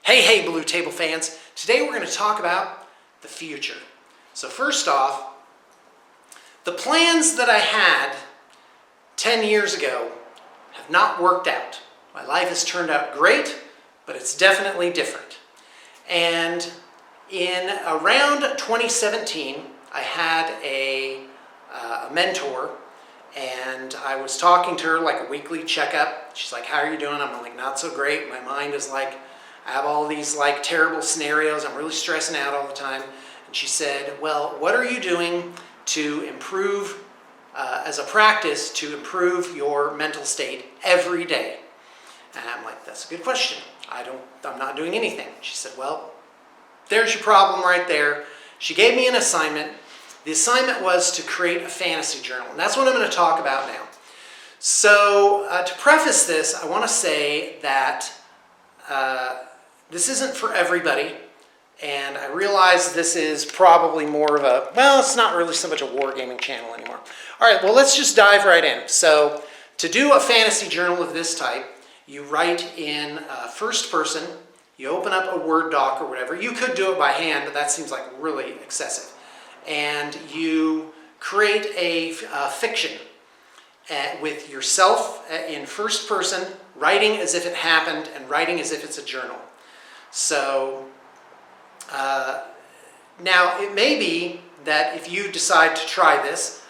Hey, Blue Table fans. Today we're going to talk about the future. So first off, the plans that I had 10 years ago have not worked out. My life has turned out great, but it's definitely different. And in around 2017, I had a mentor, and I was talking to her like a weekly checkup. She's like, "How are you doing?" I'm like, "Not so great. My mind is like, I have all these like terrible scenarios. I'm really stressing out all the time." And she said, "Well, what are you doing to improve, as a practice, to improve your mental state every day?" And I'm like, "That's a good question. I'm not doing anything." She said, "Well, there's your problem right there." She gave me an assignment. The assignment was to create a fantasy journal, and that's what I'm going to talk about now. So to preface this, I want to say that this isn't for everybody, and I realize this is probably more of a, well, it's not really so much a wargaming channel anymore. All right, well, let's just dive right in. So to do a fantasy journal of this type, you write in first person, you open up a Word doc or whatever. You could do it by hand, but that seems like really excessive. And you create a fiction with yourself in first person, writing as if it happened and writing as if it's a journal. So now it may be that if you decide to try this,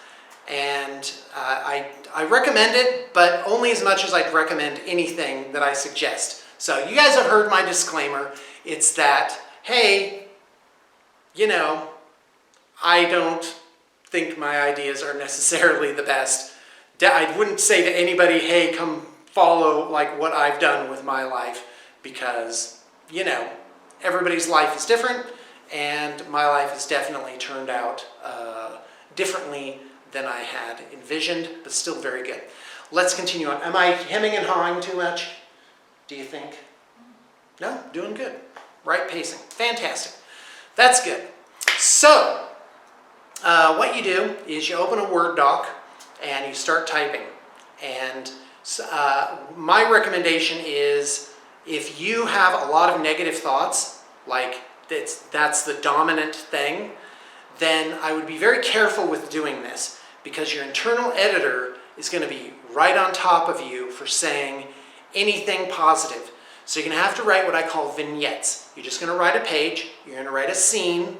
and I recommend it, but only as much as I'd recommend anything that I suggest. So you guys have heard my disclaimer. It's that, hey, you know, I don't think my ideas are necessarily the best. I wouldn't say to anybody, "Hey, come follow like what I've done with my life," because, you know, everybody's life is different, and my life has definitely turned out differently than I had envisioned, but still very good. Let's continue on. Am I hemming and hawing too much, do you think? No? Doing good. Right pacing. Fantastic. That's good. So, what you do is you open a Word doc and you start typing. And my recommendation is, if you have a lot of negative thoughts, like that's the dominant thing, then I would be very careful with doing this, because your internal editor is going to be right on top of you for saying anything positive. So you're going to have to write what I call vignettes. You're just going to write a page. You're going to write a scene.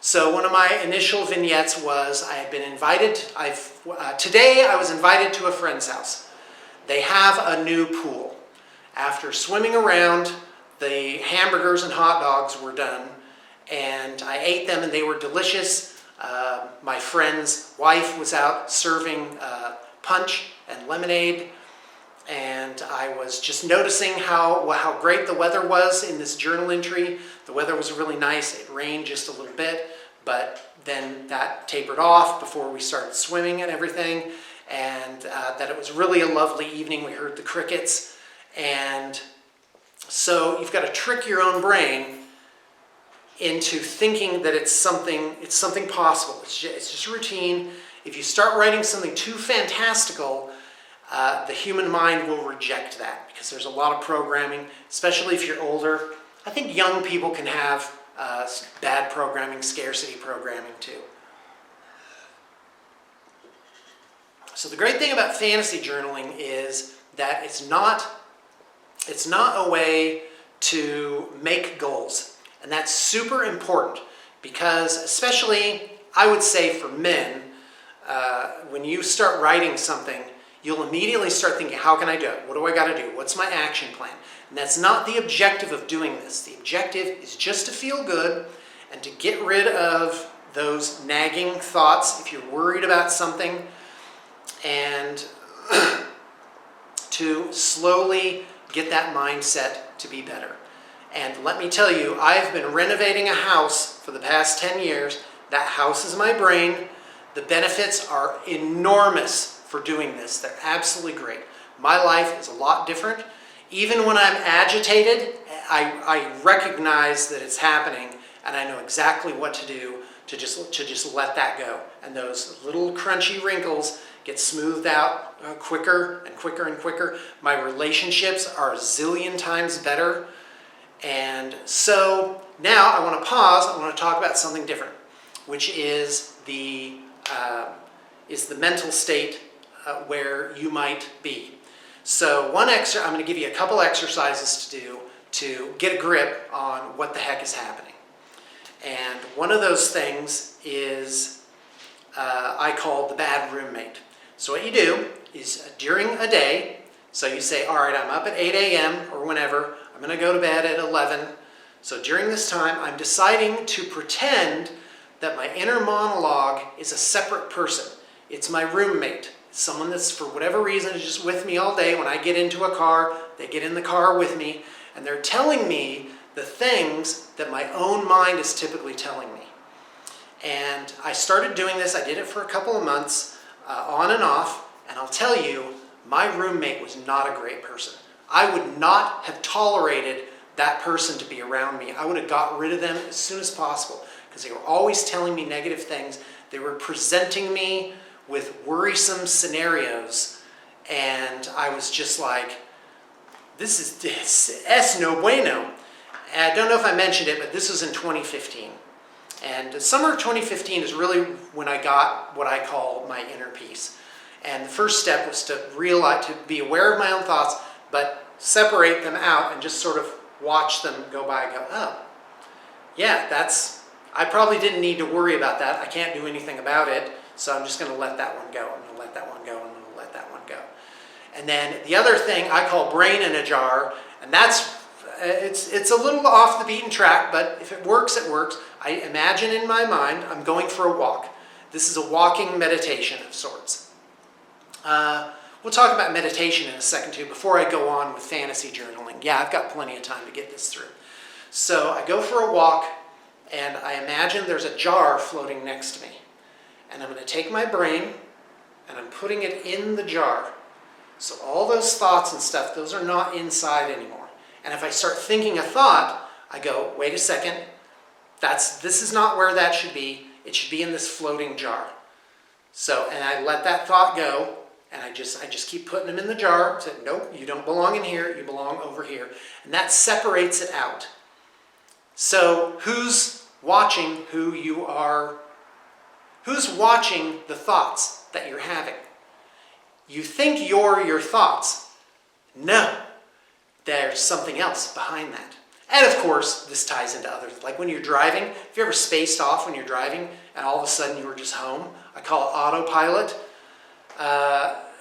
So one of my initial vignettes was, I had been invited, today I was invited to a friend's house. They have a new pool. After swimming around, the hamburgers and hot dogs were done, and I ate them and they were delicious. My friend's wife was out serving punch and lemonade, and I was just noticing how great the weather was in this journal entry. The weather was really nice. It rained just a little bit, but then that tapered off before we started swimming and everything, and that it was really a lovely evening. We heard the crickets, and so you've got to trick your own brain into thinking that it's something possible. It's just routine. If you start writing something too fantastical, the human mind will reject that, because there's a lot of programming, especially if you're older. I think young people can have bad programming, scarcity programming too. So the great thing about fantasy journaling is that it's not a way to make goals. And that's super important, because especially, I would say for men, when you start writing something, you'll immediately start thinking, how can I do it? What do I got to do? What's my action plan? And that's not the objective of doing this. The objective is just to feel good and to get rid of those nagging thoughts if you're worried about something, and to slowly get that mindset to be better. And let me tell you, I've been renovating a house for the past 10 years. That house is my brain. The benefits are enormous for doing this. They're absolutely great. My life is a lot different. Even when I'm agitated, I recognize that it's happening, and I know exactly what to do to just let that go. And those little crunchy wrinkles get smoothed out quicker and quicker and quicker. My relationships are a zillion times better. And so now I want to pause. I want to talk about something different, which is the mental state where you might be. So I'm going to give you a couple exercises to do to get a grip on what the heck is happening. And one of those things is I call the bad roommate. So what you do is during a day, so you say, all right, I'm up at 8 a.m. or whenever, I'm going to go to bed at 11. So during this time, I'm deciding to pretend that my inner monologue is a separate person. It's my roommate. It's someone that's, for whatever reason, is just with me all day. When I get into a car, they get in the car with me, and they're telling me the things that my own mind is typically telling me. And I started doing this. I did it for a couple of months, on and off, and I'll tell you, my roommate was not a great person. I would not have tolerated that person to be around me. I would have got rid of them as soon as possible because they were always telling me negative things. They were presenting me with worrisome scenarios, and I was just like, this is es no bueno. And I don't know if I mentioned it, but this was in 2015. And the summer of 2015 is really when I got what I call my inner peace. And the first step was to realize, to be aware of my own thoughts, but separate them out and just sort of watch them go by and go, oh, yeah, I probably didn't need to worry about that. I can't do anything about it, so I'm just going to let that one go. I'm going to let that one go. I'm going to let that one go. And then the other thing I call brain in a jar, and it's a little off the beaten track, but if it works, it works. I imagine in my mind I'm going for a walk. This is a walking meditation of sorts. We'll talk about meditation in a second too, before I go on with fantasy journaling. Yeah, I've got plenty of time to get this through. So I go for a walk, and I imagine there's a jar floating next to me. And I'm going to take my brain, and I'm putting it in the jar. So all those thoughts and stuff, those are not inside anymore. And if I start thinking a thought, I go, wait a second, this is not where that should be. It should be in this floating jar. So, and I let that thought go, and I just keep putting them in the jar. Say, nope, you don't belong in here, you belong over here. And that separates it out. So who's watching who you are? Who's watching the thoughts that you're having? You think you're your thoughts. No, there's something else behind that. And of course, this ties into others. Like when you're driving, if you ever spaced off when you're driving and all of a sudden you were just home, I call it autopilot.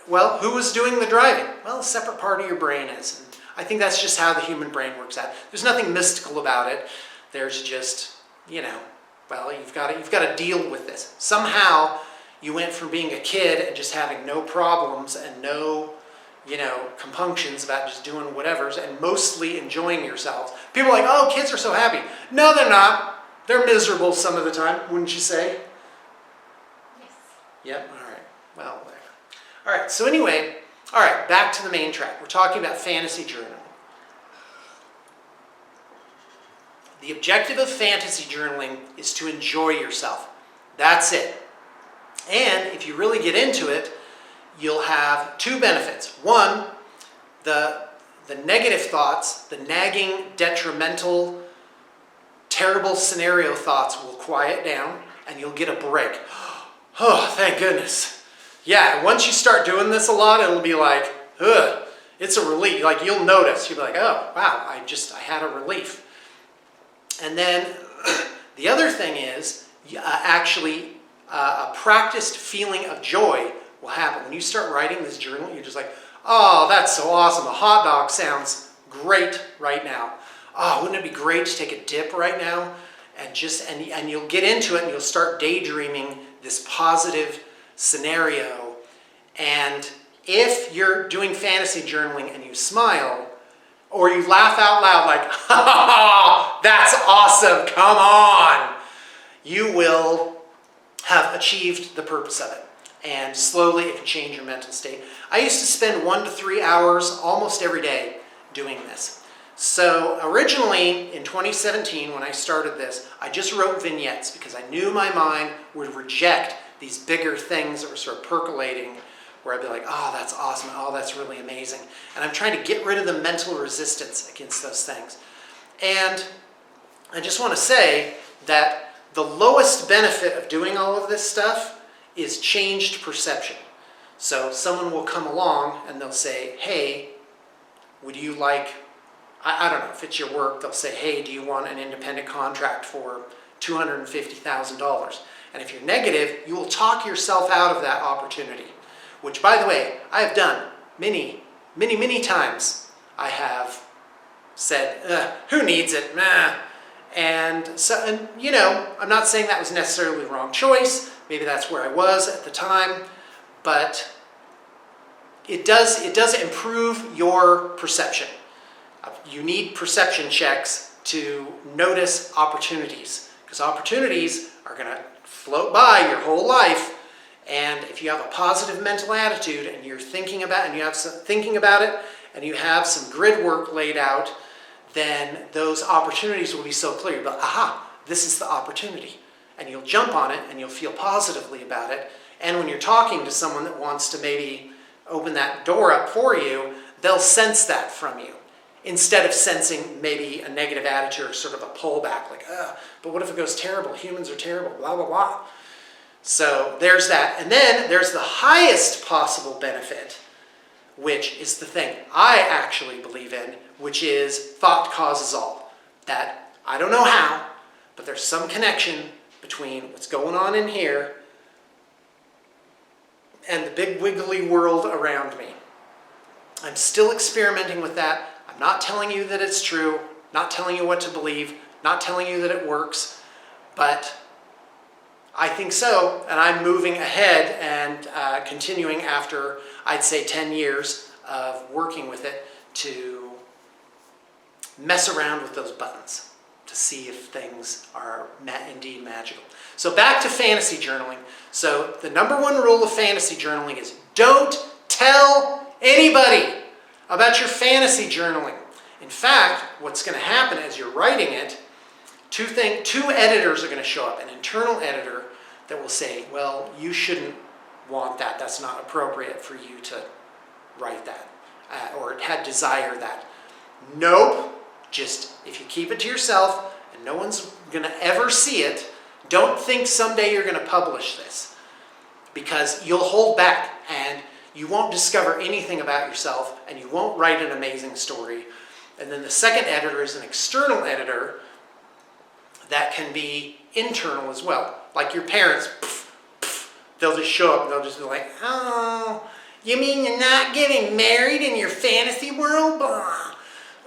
Well, who was doing the driving? Well, a separate part of your brain is. And I think that's just how the human brain works out. There's nothing mystical about it. There's just, well, you've got to deal with this. Somehow you went from being a kid and just having no problems and no, compunctions about just doing whatever and mostly enjoying yourselves. People are like, oh, kids are so happy. No, they're not. They're miserable some of the time, wouldn't you say? Yes. Yep, all right. Well, whatever. All right, so anyway, all right, back to the main track. We're talking about fantasy journaling. The objective of fantasy journaling is to enjoy yourself. That's it. And if you really get into it, you'll have two benefits. One, the negative thoughts, the nagging, detrimental, terrible scenario thoughts will quiet down and you'll get a break. Oh, thank goodness. Yeah, once you start doing this a lot, it'll be like, ugh, it's a relief. Like you'll notice, you'll be like, oh, wow, I had a relief. And then the other thing is actually a practiced feeling of joy will happen. When you start writing this journal, you're just like, oh, that's so awesome. A hot dog sounds great right now. Oh, wouldn't it be great to take a dip right now? And you'll get into it and you'll start daydreaming this positive scenario. And if you're doing fantasy journaling and you smile, or you laugh out loud like, oh, that's awesome, come on, you will have achieved the purpose of it. And slowly it can change your mental state. I used to spend 1 to 3 hours almost every day doing this. So originally in 2017 when I started this, I just wrote vignettes because I knew my mind would reject these bigger things that were sort of percolating, where I'd be like, oh, that's awesome, oh, that's really amazing. And I'm trying to get rid of the mental resistance against those things. And I just want to say that the lowest benefit of doing all of this stuff is changed perception. So someone will come along and they'll say, hey, would you like, I don't know, if it's your work, they'll say, hey, do you want an independent contract for $250,000? And if you're negative, you will talk yourself out of that opportunity, which, by the way, I have done many, many, many times. I have said, who needs it? Nah. And you know, I'm not saying that was necessarily the wrong choice. Maybe that's where I was at the time, but it does improve your perception. You need perception checks to notice opportunities, because opportunities are going to float by your whole life. And if you have a positive mental attitude and you're thinking about it and you have some grid work laid out, then those opportunities will be so clear. But aha, this is the opportunity. And you'll jump on it and you'll feel positively about it. And when you're talking to someone that wants to maybe open that door up for you, they'll sense that from you, instead of sensing maybe a negative attitude or sort of a pullback, like, but what if it goes terrible? Humans are terrible, blah, blah, blah. So there's that. And then there's the highest possible benefit, which is the thing I actually believe in, which is thought causes all. That, I don't know how, but there's some connection between what's going on in here and the big wiggly world around me. I'm still experimenting with that. I'm not telling you that it's true, not telling you what to believe, not telling you that it works, but I think so, and I'm moving ahead and continuing after, I'd say, 10 years of working with it to mess around with those buttons to see if things are indeed magical. So back to fantasy journaling. So the number one rule of fantasy journaling is don't tell anybody about your fantasy journaling. In fact, what's going to happen as you're writing it, two editors are going to show up. An internal editor that will say, well, you shouldn't want that. That's not appropriate for you to write that, or had desire that. Nope. Just, if you keep it to yourself and no one's going to ever see it, don't think someday you're going to publish this, because you'll hold back and you won't discover anything about yourself and you won't write an amazing story. And then the second editor is an external editor that can be internal as well. Like your parents, they'll just show up and they'll just be like, oh, you mean you're not getting married in your fantasy world? Blah.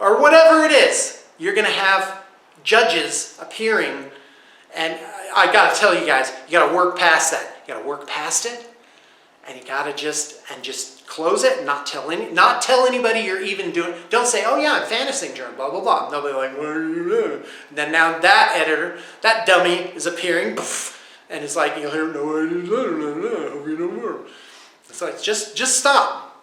Or whatever it is. You're going to have judges appearing, and I got to tell you guys, you got to work past that. You got to work past it, and you got to just close it and not tell anybody you're even doing. Don't say, oh yeah, I'm fantasy journal, blah, blah, blah. And they'll be like, what are you doing? And then now that editor, that dummy is appearing, and it's like, you have no idea, I hope you don't work. It's like, just stop.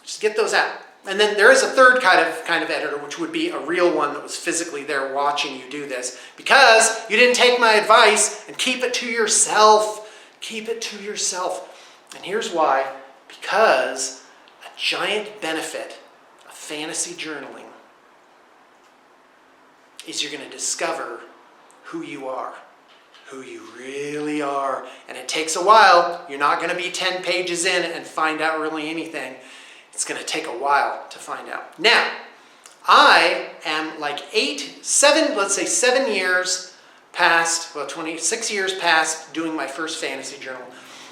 Just get those out. And then there is a third kind of editor, which would be a real one that was physically there watching you do this, because you didn't take my advice and keep it to yourself. Keep it to yourself. And here's why. Because a giant benefit of fantasy journaling is you're going to discover who you are, who you really are. And it takes a while. You're not going to be 10 pages in and find out really anything. It's going to take a while to find out. Now, I am like 7 years past, 26 years past doing my first fantasy journal.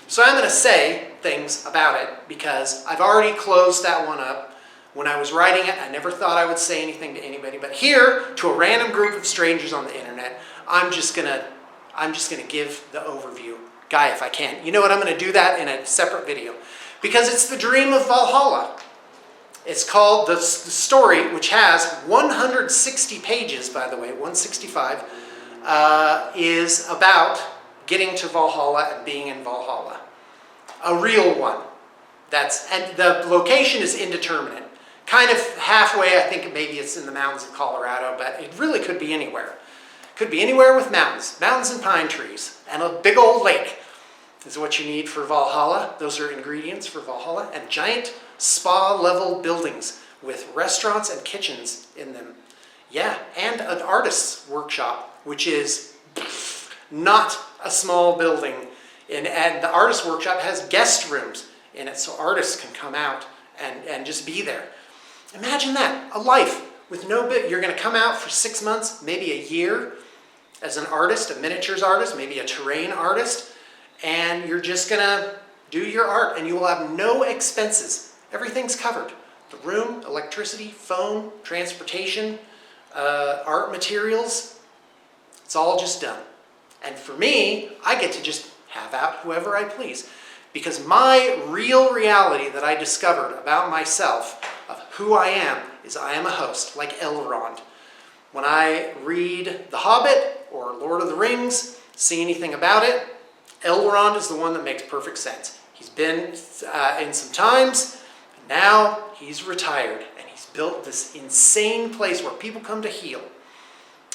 So I'm going to say things about it because I've already closed that one up. When I was writing it, I never thought I would say anything to anybody. But here, to a random group of strangers on the internet, I'm just going to give the overview. Guy, if I can. You know what? I'm going to do that in a separate video. Because it's the dream of Valhalla. It's called, the story, which has 160 pages, by the way, 165, is about getting to Valhalla and being in Valhalla. A real one. And the location is indeterminate. Kind of halfway, I think maybe it's in the mountains of Colorado, but it really could be anywhere. Could be anywhere with mountains. Mountains and pine trees. And a big old lake is what you need for Valhalla. Those are ingredients for Valhalla. And giant spa-level buildings with restaurants and kitchens in them. Yeah, and an artist's workshop, which is not a small building. And the artist's workshop has guest rooms in it, so artists can come out and just be there. Imagine that, a life with no bit. You're going to come out for 6 months, maybe a year, as an artist, a miniatures artist, maybe a terrain artist, and you're just going to do your art, and you will have no expenses. Everything's covered. The room, electricity, phone, transportation, art materials, it's all just done. And for me, I get to just have out whoever I please. Because my real reality that I discovered about myself, of who I am, is I am a host, like Elrond. When I read The Hobbit or Lord of the Rings, see anything about it, Elrond is the one that makes perfect sense. He's been in some times, now he's retired, and he's built this insane place where people come to heal.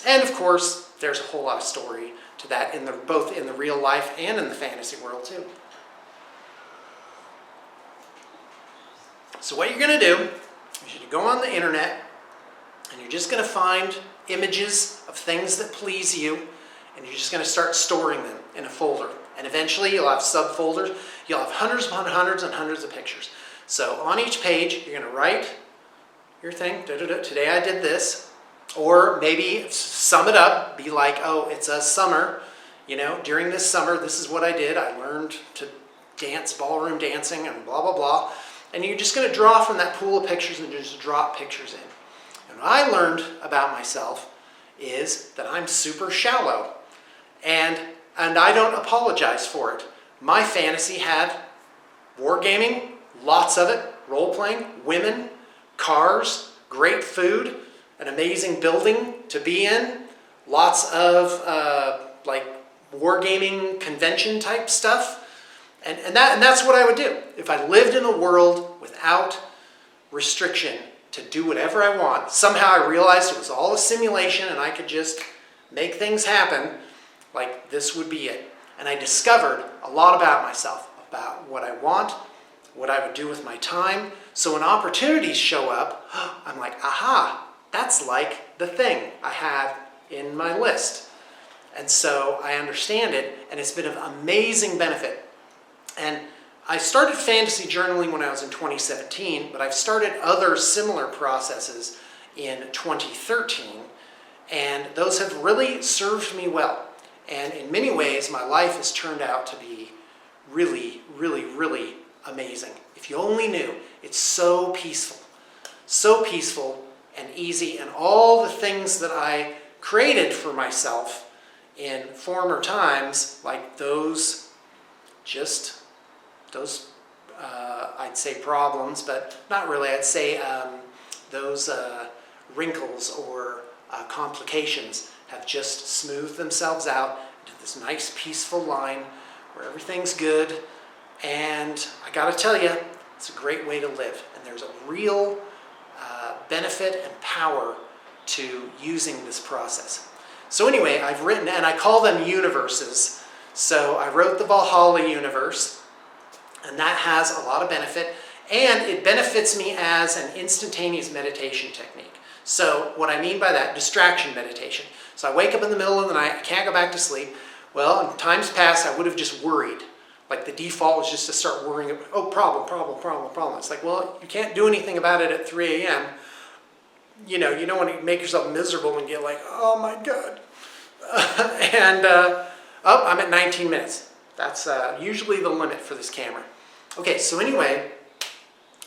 And of course, there's a whole lot of story to that, both in the real life and in the fantasy world too. So what you're going to do is you're going to go on the internet, and you're just going to find images of things that please you, and you're just going to start storing them in a folder. And eventually you'll have subfolders. You'll have hundreds upon hundreds and hundreds of pictures. So on each page, you're going to write your thing. Today I did this. Or maybe sum it up. Be like, oh, it's a summer. During this summer, this is what I did. I learned to dance, ballroom dancing, and blah, blah, blah. And you're just going to draw from that pool of pictures and just drop pictures in. And what I learned about myself is that I'm super shallow. And I don't apologize for it. My fantasy had wargaming, lots of it, role-playing, women, cars, great food, an amazing building to be in, lots of like wargaming convention type stuff. And that's what I would do. If I lived in a world without restriction to do whatever I want, somehow I realized it was all a simulation and I could just make things happen, like this would be it. And I discovered a lot about myself, about what I want, what I would do with my time. So when opportunities show up, I'm like, aha, that's like the thing I have in my list. And so I understand it, and it's been of amazing benefit. And I started fantasy journaling when I was in 2017, but I've started other similar processes in 2013, and those have really served me well. And in many ways, my life has turned out to be really, really, really amazing. If you only knew, it's so peaceful and easy, and all the things that I created for myself in former times, like those I'd say problems, but not really. I'd say those wrinkles or complications have just smoothed themselves out into this nice, peaceful line where everything's good. And I gotta tell you, it's a great way to live. And there's a real benefit and power to using this process. So anyway, I've written, and I call them universes. So I wrote the Valhalla universe, and that has a lot of benefit, and it benefits me as an instantaneous meditation technique. So what I mean by that, distraction meditation. So I wake up in the middle of the night, I can't go back to sleep. Well, in times past, I would have just worried. Like the default was just to start worrying, oh, problem. It's like, well, you can't do anything about it at 3 a.m. You don't want to make yourself miserable and get like, oh my God. I'm at 19 minutes. That's usually the limit for this camera. Okay, so anyway,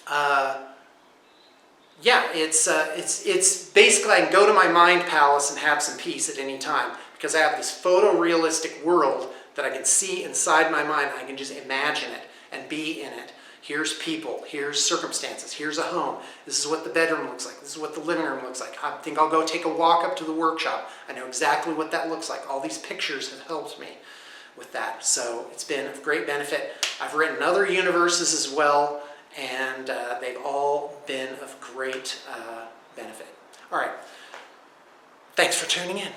yeah, it's basically I can go to my mind palace and have some peace at any time because I have this photorealistic world that I can see inside my mind. I can just imagine it and be in it. Here's people, here's circumstances, here's a home. This is what the bedroom looks like. This is what the living room looks like. I think I'll go take a walk up to the workshop. I know exactly what that looks like. All these pictures have helped me with that. So it's been of great benefit. I've written other universes as well, and they've all been of great benefit. All right. Thanks for tuning in.